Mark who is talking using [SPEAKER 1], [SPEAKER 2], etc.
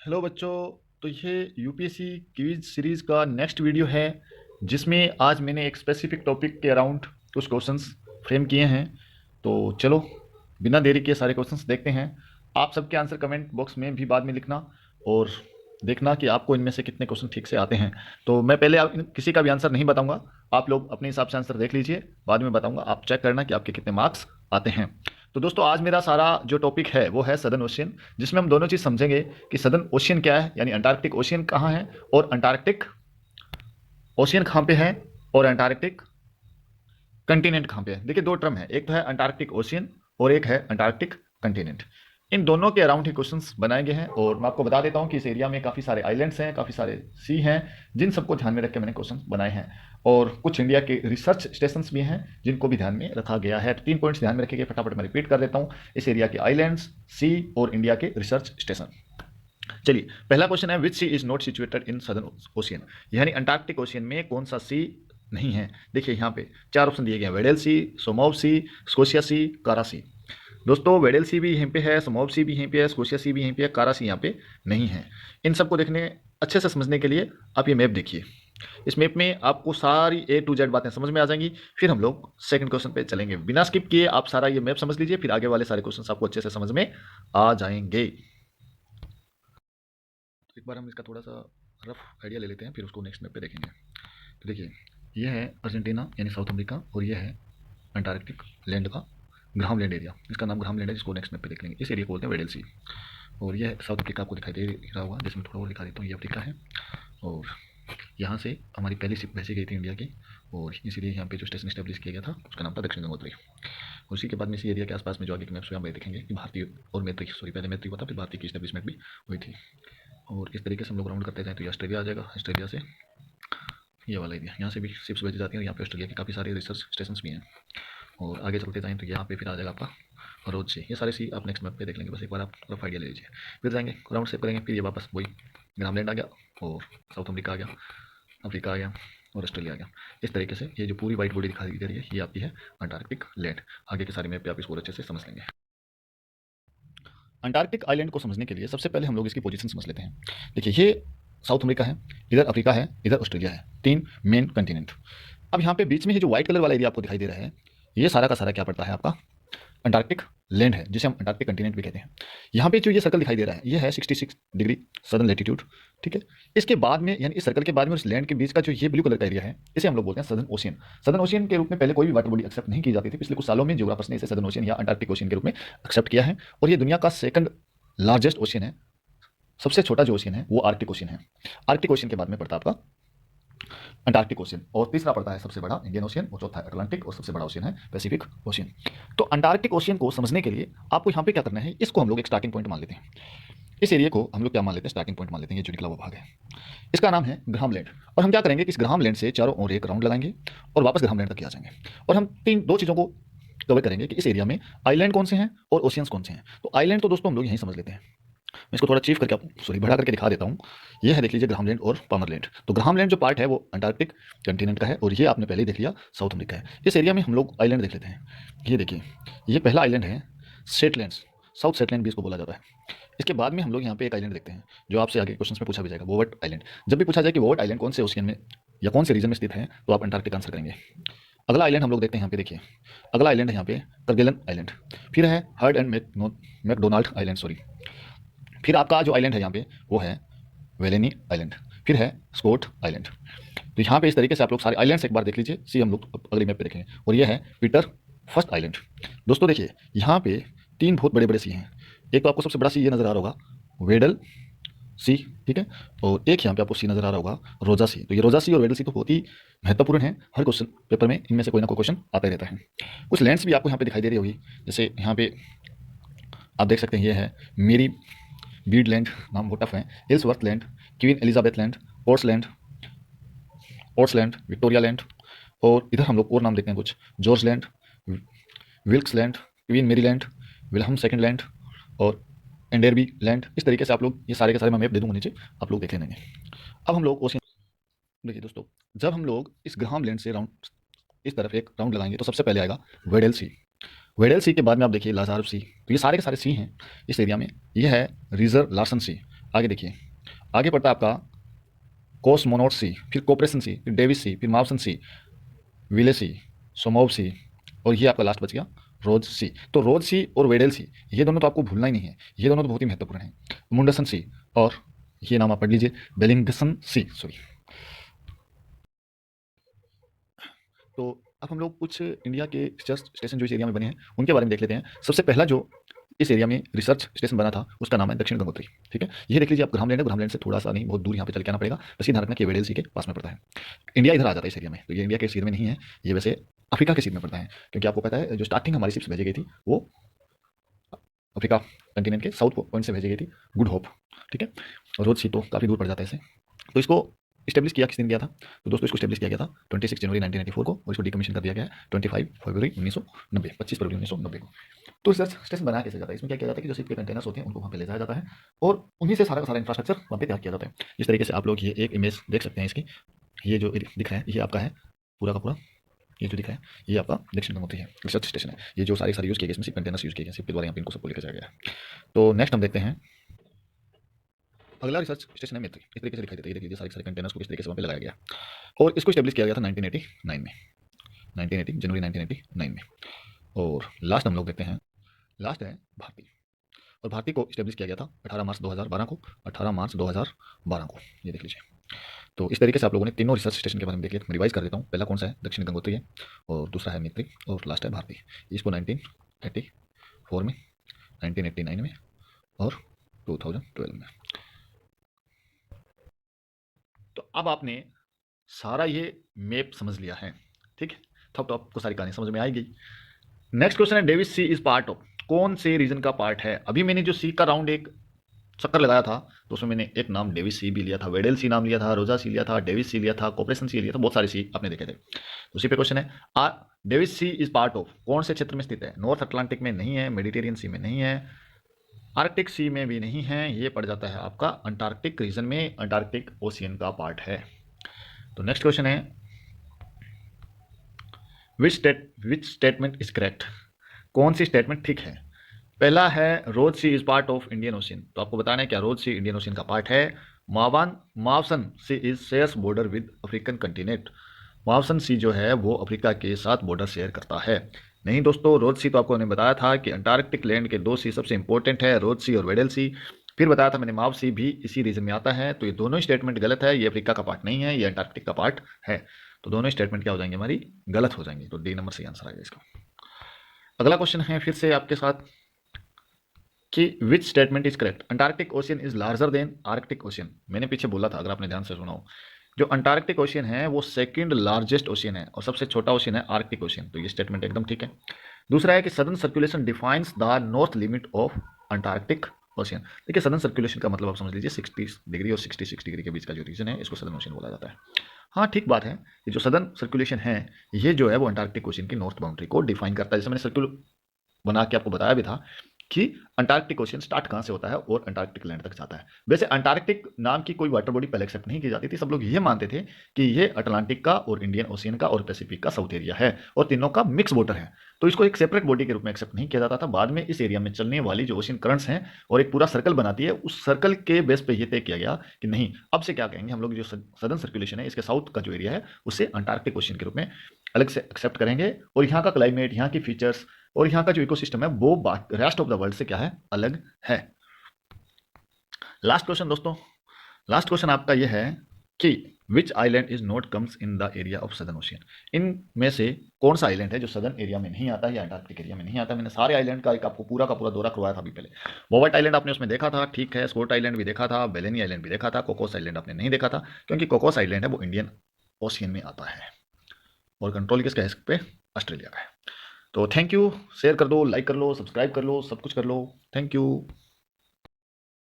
[SPEAKER 1] Hello बच्चों। तो ये यूपीएससी क्विज सीरीज़ का नेक्स्ट वीडियो है, जिसमें आज मैंने एक स्पेसिफिक टॉपिक के अराउंड कुछ क्वेश्चंस फ्रेम किए हैं। तो चलो बिना देरी के सारे क्वेश्चंस देखते हैं। आप सबके आंसर कमेंट बॉक्स में भी बाद में लिखना और देखना कि आपको इनमें से कितने क्वेश्चन ठीक से आते हैं। तो मैं पहले किसी का भी आंसर नहीं बताऊंगा, आप लोग अपने हिसाब से आंसर देख लीजिए, बाद में बताऊंगा, आप चेक करना कि आपके कितने मार्क्स आते हैं। तो दोस्तों आज मेरा सारा जो टॉपिक है वो है सदर्न ओशियन, जिसमें हम दोनों चीज़ समझेंगे कि सदर्न ओशियन क्या है, यानी अंटार्कटिक ओशियन कहाँ है और अंटार्कटिक ओशियन कहाँ पे है और अंटार्कटिक कंटिनेंट कहाँ पे है। देखिए दो टर्म है, एक तो है अंटार्कटिक ओशियन और एक है अंटार्कटिक कंटिनेंट। इन दोनों के अराउंड ही क्वेश्चंस बनाए गए हैं और मैं आपको बता देता हूं कि इस एरिया में काफ़ी सारे आइलैंड्स हैं, काफ़ी सारे सी हैं, जिन सबको ध्यान में रख के मैंने क्वेश्चन बनाए हैं। और कुछ इंडिया के रिसर्च स्टेशन भी हैं जिनको भी ध्यान में रखा गया है। तो 3 पॉइंट्स ध्यान में रखेंगे, फटाफट मैं रिपीट कर देता हूँ। इस एरिया के आइलैंड्स, सी और इंडिया के रिसर्च स्टेशन। चलिए पहला क्वेश्चन है, which sea is not situated in southern ocean, यानी अंटार्कटिक ओशियन में कौन सा सी नहीं है। देखिए यहाँ पे 4 ऑप्शन दिए गए हैं, वेडेल सी, सोमोव सी, स्कोशिया सी, कारा सी। दोस्तों वेडेल सी भी यहीं पे है, सोमोव सी भी यहीं पे है, स्कोशिया सी भी यहीं पे है, कारा सी यहाँ पे नहीं है। इन सबको देखने अच्छे से समझने के लिए आप ये मैप देखिए। इस मैप में आपको सारी A to Z बातें समझ में आ जाएंगी। फिर हम लोग सेकंड क्वेश्चन पे चलेंगे। बिना स्किप किए आप सारा ये मैप समझ लीजिए, फिर आगे वाले सारे क्वेश्चन आपको अच्छे से समझ में आ जाएंगे। एक बार हम इसका थोड़ा सा रफ आइडिया ले लेते हैं, फिर उसको नेक्स्ट मैप पे देखेंगे। तो देखिए ये है अर्जेंटीना यानी साउथ अमेरिका, और ये है अंटार्कटिक लैंड का ग्राम लैंड एरिया। इसका नाम ग्राम लैंड है, जिसको नेक्स्ट मैप पे देख लेंगे। इस एरिया को बोलते हैं वेडल सी। और ये साउथ अफ्रीका आपको दिखाई दे रहा होगा, जिसमें थोड़ा और दिखा देता हूँ। ये अफ्रीका है और यहाँ से हमारी पहली शिप भेजी गई थी इंडिया की, और इसीलिए यहाँ पे जो स्टेशन स्टैब्लिश किया गया था उसका नाम था दक्षिण गंगोत्री। उसी के बाद में इसी एरिया के आसपास में जो आगे के मैप्स में हम देखेंगे कि भारतीय और मैत्री, सॉरी पहले मैत्री हुआ था, फिर भारतीय की स्टैब्लिशमेंट भी हुई थी। और इस तरीके से हम लोग राउंड करते जाएँ तो ये ऑस्ट्रेलिया आ जाएगा। ऑस्ट्रेलिया से ये वाला एरिया, यहाँ से भी शिप्स भेजी जाती हैं, और यहाँ पे ऑस्ट्रेलिया के काफ़ी सारे रिसर्च स्टेशन भी हैं। और आगे चलते जाएँ तो यहाँ पे फिर आ जाएगा आपका रोज से। ये सारे सी आप नेक्स्ट मैप पे देख लेंगे, बस एक बार आप रफ आइडिया ले लीजिए। फिर जाएंगे राउंड सेप करेंगे, फिर ये वापस वही ग्रामलैंड आ गया, और साउथ अमेरिका आ गया, अफ्रीका आ गया, और ऑस्ट्रेलिया आ गया। इस तरीके से ये जो पूरी वाइट बॉडी दिखाई दे रही है ये आपकी है अंटार्कटिक लैंड। आगे के सारे मैप पे आप इसको अच्छे से समझ लेंगे। अंटार्कटिक आइलैंड को समझने के लिए सबसे पहले हम लोग इसकी पोजीशन समझ लेते हैं। देखिए ये साउथ अमेरिका है, इधर अफ्रीका है, इधर ऑस्ट्रेलिया है, 3 मेन कंटिनेंट। अब यहाँ पे बीच में ये जो व्हाइट कलर वाला एरिया आपको दिखाई दे रहा है, ये सारा का सारा क्या पड़ता है आपका अंटार्कटिक लैंड है, जिसे हम अंटार्कटिक कंटिनेंट भी कहते हैं। यहाँ पे जो ये सर्कल दिखाई दे रहा है ये है 66 डिग्री सदर्न लेटीट्यूड, ठीक है। इसके बाद में यानी इस सर्कल के बाद में उस लैंड के बीच का जो ये ब्लू कलर का एरिया है, इसे हम लोग बोलते हैं सदर्न ओशियन। सदर्न ओशियन के रूप में पहले कोई भी वाटर बॉडी एक्सेप्ट नहीं की जाती थी। पिछले कुछ सालों में जियोग्राफर्स ने इसे सदर्न ओशियन या अंटार्कटिक ओशियन के रूप में एक्सेप्ट किया है, और ये दुनिया का सेकंड लार्जेस्ट ओशियन है। सबसे छोटा जो ओशियन है वो आर्कटिक ओशियन है। आर्कटिक ओशियन के बाद में पड़ता है आपका अंटार्कटिक ओशियन, और तीसरा पड़ता है सबसे बड़ा इंडियन ओशियन, और चौथा है अटलांटिक, और सबसे बड़ा ओशियन है पैसिफिक ओशियन। तो अंटार्कटिक ओशियन को समझने के लिए आपको यहाँ पे क्या करना है, इसको हम लोग एक स्टार्टिंग पॉइंट मान लेते हैं। इस एरिया को हम लोग क्या मान लेते हैं, स्टार्टिंग पॉइंट मान लेते हैं। ये जो निकला हुआ भाग है इसका नाम है ग्राम लैंड, और हम क्या करेंगे कि इस ग्राम लैंड से चारों ओर एक राउंड लगाएंगे और वापस ग्राम लैंड तक आ जाएंगे। और हम दो चीज़ों को कवर करेंगे कि इस एरिया में आइलैंड कौन से हैं और ओशियंस कौन से हैं। तो आइलैंड तो दोस्तों हम लोग यहीं समझ लेते हैं। मैं इसको थोड़ा चीफ करके आपको सॉरी बढ़ा करके दिखा देता हूँ। ये है देख लीजिए ग्रामलैंड और पामरलैंड। तो ग्रामलैंड जो पार्ट है वो अंटार्कटिक कंटिनेंट का है, और ये आपने पहले ही देख लिया साउथ अमेरिका है। इस एरिया में हम लोग आइलैंड देख लेते हैं। ये देखिए ये पहला आइलैंड है सेटलैंड्स, साउथ सेटलैंड भी इसको बोला जाता है। इसके बाद में हम लोग यहाँ पे एक आइलैंड देखते हैं जो आपसे आगे क्वेश्चन में पूछा भी जाएगा, वोवट आइलैंड। जब भी पूछा जाए कि वोवट आइलैंड कौन से ओशियन में या कौन से रीजन में स्थित है, तो आप अंटार्कटिक आंसर करेंगे। अगला आइलैंड हम लोग देखते हैं यहाँ पे, देखिए अगला आइलैंड है यहाँ पे करगेलन आइलैंड। फिर है Heard and McDonald island, sorry. फिर आपका जो आइलैंड है यहाँ पे वो है वेलेनी आइलैंड। फिर है स्कॉट आइलैंड। तो यहाँ पे इस तरीके से आप लोग सारे आइलैंड्स एक बार देख लीजिए। सी हम लोग अगली मैप पे देखेंगे, और ये है पीटर फर्स्ट आइलैंड। दोस्तों देखिए यहाँ पे 3 बहुत बड़े बड़े सी हैं। एक तो आपको सबसे बड़ा सी ये नज़र आ रहा होगा वेडल सी, ठीक है, और एक यहाँ पे आपको सी नज़र आ रहा होगा रोजा सी। तो ये रोजा सी और वेडल सी तो बहुत ही महत्वपूर्ण है, हर क्वेश्चन पेपर में इनमें से कोई ना कोई क्वेश्चन आता ही रहता है। कुछ लैंड्स भी आपको यहाँ पे दिखाई दे रही होगी, जैसे यहाँ पे आप देख सकते हैं ये है मेरी बीड लैंड, नाम बहुत टफ है, Ellsworth land, queen Elizabeth land, ores land, Victoria land, और इधर हम लोग और नाम देखते हैं कुछ, George land, Wilkes land, queen मेरी लैंड, विल्हम सेकंड लैंड, और एंडेरबी लैंड। इस तरीके से आप लोग ये सारे के सारे मैं मैप दे दूंगा नीचे, आप लोग देख लेंगे। अब हम लोग ओशियन देखिए दोस्तों, जब हम लोग इस ग्राम लैंड से राउंड इस तरफ एक राउंड लगाएंगे तो सबसे पहले आएगा वेडल सी। वेडल सी के बाद में आप देखिए लाजारव सी। तो ये सारे के सारे सी हैं इस एरिया में। ये है रिजर लार्सन सी, आगे देखिए, आगे पड़ता है आपका कोसमोनोट सी, फिर कोपरेसन सी, फिर डेविस सी, फिर मावसन सी, विले सी, सोमोव सी, और ये आपका लास्ट बच गया रोज सी। तो रोज सी और वेडेल सी, ये दोनों तो आपको भूलना ही नहीं है, ये दोनों तो बहुत ही महत्वपूर्ण हैं। मुंडसन सी, और ये नाम आप पढ़ लीजिए, बेलिंगसन सी, सॉरी। तो अब हम लोग कुछ इंडिया के रिसर्च स्टेशन जो इस एरिया में बने हैं उनके बारे में देख लेते हैं। सबसे पहला जो इस एरिया में रिसर्च स्टेशन बना था उसका नाम है दक्षिण गंगोत्री। ठीक है, ये देख लीजिए आप, ग्रामलैंड है, ग्रामलैंड से थोड़ा सा नहीं बहुत दूर यहाँ पे चल के आना पड़ेगा, बस ये ध्यान रखना कि वेडेल सी के पास में पड़ता है। इंडिया इधर आ जाता है इस एरिया में, तो ये इंडिया के सीध में नहीं है, ये वैसे अफ्रीका के सीध में पड़ता है, क्योंकि आपको पता है जो स्टार्टिंग हमारी शिप्स भेजी गई थी वो अफ्रीका कंटिनेंट के साउथ पॉइंट से भेजी गई थी, गुड होप। ठीक है, और रोज सी तो काफ़ी दूर पड़ जाता है इसे। तो इसको इस्टेब्लिश किया किस दिन गया था, तो दोस्तों इसको इस्टेब्लिश किया गया था 26 जनवरी 1994 को, और इसको डिकमीशन कर दिया गया है 25 फरवरी 1990, 25 फरवरी 1990 को। तो रिसर्च स्टेशन बनाया कैसे जाता है, इसमें क्या किया जाता है कि जो शिप के कंटेनर्स होते हैं उनको वहाँ पे ले जाया जाता है, और उन्हीं से सारा का सारा इंफ्रास्ट्रक्चर वहाँ पे तैयार किया जाता है। जिस तरीके से आप लोग ये एक इमेज देख सकते हैं इसकी, ये जो दिख रहा है ये आपका है पूरा का पूरा, ये जो दिख रहा है ये आपका दक्षिण गंगोत्री है, रिसर्च स्टेशन है। ये जो सारे यूज़ किए गए इसमें सिर्फ कंटेनर्स यूज़ किए गए, सिर्फ के द्वारा यहाँ पे इनको सबको लेकर जाया गया है। तो नेक्स्ट हम देखते हैं अगला रिसर्च स्टेशन है मैत्री। इस तरीके से दिखाई देता है, ये देख लीजिए सारे कंटेनर्स को किस तरीके से वहाँ पे लगाया गया, और इसको स्टेब्लिश किया गया था 1989 में, 1980 जनवरी 1989 में। और लास्ट हम लोग देखते हैं, लास्ट है भारती, और भारती को स्टेब्लिश किया गया था 18 मार्च 2012 को, 18 मार्च 2012 को, ये देख लीजिए। तो इस तरीके से आप लोगों ने तीनों रिसर्च स्टेशन के बारे में देख लिया। मैं रिवाइज कर देता हूँ, पहला कौन सा है, दक्षिण गंगोत्री है, और दूसरा है मैत्री, और लास्ट है भारती। इसको 1984 में, 1989 में, और 2012 में। तो अब आपने सारा ये मैप समझ लिया है, ठीक है, तब तो आपको सारी कहानी समझ में आएगी। नेक्स्ट क्वेश्चन है, Davis sea is part of, कौन से रीजन का पार्ट है। अभी मैंने जो सी का राउंड एक चक्कर लगाया था तो उसमें मैंने एक नाम डेविस सी भी लिया था, वेडेल सी नाम लिया था, रोजा सी लिया था, डेविस सी लिया था, कोपरेसन सी लिया था, बहुत सारे सी आपने देखे थे। तो उसी पे क्वेश्चन है, Davis sea is part of कौन से क्षेत्र में स्थित है। नॉर्थ अटलांटिक में नहीं है, मेडिटेरियन सी में नहीं है, आर्कटिक सी में भी नहीं है, ये पड़ जाता है आपका अंटार्कटिक रीजन में, अंटार्कटिक ओशियन का पार्ट है। तो नेक्स्ट क्वेश्चन है, विच स्टेटमेंट इज करेक्ट, कौन सी स्टेटमेंट ठीक है। पहला है Ross Sea is part of Indian Ocean, तो आपको बताना है क्या रोज सी इंडियन ओशियन का पार्ट है। Mawson Sea is shares border with African continent, Mawson Sea जो है वो अफ्रीका के साथ बॉर्डर शेयर करता है। नहीं दोस्तों, रोज सी तो आपको मैंने बताया था कि अंटार्कटिक लैंड के दो सी सबसे इंपॉर्टेंट है, रोज सी और वेडल सी। फिर बताया था मैंने माव सी भी इसी रीजन में आता है, तो ये दोनों स्टेटमेंट गलत है, ये अफ्रीका का पार्ट नहीं है, ये अंटार्कटिक का पार्ट है। तो दोनों स्टेटमेंट क्या हो जाएंगे, हमारी गलत हो जाएंगे, तो डी नंबर सही आंसर आएगा इसका। अगला क्वेश्चन है फिर से आपके साथ कि which statement is correct, Antarctic ocean is larger than Arctic ocean. मैंने पीछे बोला था, अगर आपने ध्यान से सुना हो, जो अंटार्कटिक ओशियन है वो सेकंड लार्जेस्ट ओशियन है, और सबसे छोटा ओशियन है आर्कटिक ओशियन, तो ये स्टेटमेंट एकदम ठीक है। दूसरा है कि southern circulation defines the north limit of Antarctic ocean. देखिए सदर्न सर्कुलेशन का मतलब आप समझ लीजिए 60 डिग्री और 66 डिग्री के बीच का जो रीजन है इसको सदर्न ओशियन बोला जाता है। हाँ ठीक बात है, ये जो सदर्न सर्कुलेशन है ये जो है वो अंटार्कटिक ओशियन की नॉर्थ बाउंड्री को डिफाइन करता है। जैसे मैंने सर्कुलर बना के आपको बताया भी था कि अंटार्कटिक ओशियन स्टार्ट कहाँ से होता है और अंटार्कटिक लैंड तक जाता है। वैसे अंटार्कटिक नाम की कोई वाटर बॉडी पहले एक्सेप्ट नहीं की जाती थी, सब लोग ये मानते थे कि ये अटलांटिक का और इंडियन ओशियन का और पैसिफिक का साउथ एरिया है, और तीनों का मिक्स वाटर है, तो इसको एक सेपरेट बॉडी के रूप में एक्सेप्ट नहीं किया जाता था। बाद में इस एरिया में चलने वाली जो ओशियन करंट्स हैं और एक पूरा सर्कल बनाती है, उस सर्कल के बेस पे ये तय किया गया कि नहीं, अब से क्या कहेंगे हम लोग, जो सदर्न सर्कुलेशन है इसके साउथ का जो एरिया है उसे अंटार्कटिक ओशियन के रूप में अलग से एक्सेप्ट करेंगे, और यहाँ का क्लाइमेट, यहाँ की फीचर्स और यहाँ का जो इकोसिस्टम है वो रेस्ट ऑफ द वर्ल्ड से क्या है, अलग है। लास्ट क्वेश्चन दोस्तों, लास्ट क्वेश्चन आपका यह है कि which island is not comes in the area of Southern Ocean. इनमें से कौन सा आइलैंड है जो सदर्न एरिया में नहीं आता या अंटार्कटिक एरिया में नहीं आता। मैंने सारे आइलैंड का एक आपको पूरा का पूरा दौरा करवाया था अभी पहले। बोवर्ट आइलैंड आपने उसमें देखा था, ठीक है, स्कॉट आइलैंड भी देखा था, बेलेनी आइलैंड भी देखा था, कोकोस आइलैंड आपने नहीं देखा था, क्योंकि कोकोस आइलैंड है वो इंडियन ओशियन में आता है, और कंट्रोल किसका है इस पे, ऑस्ट्रेलिया का है। तो थैंक यू, शेयर कर दो, लाइक कर लो, सब्सक्राइब कर लो, सब कुछ कर लो, थैंक यू।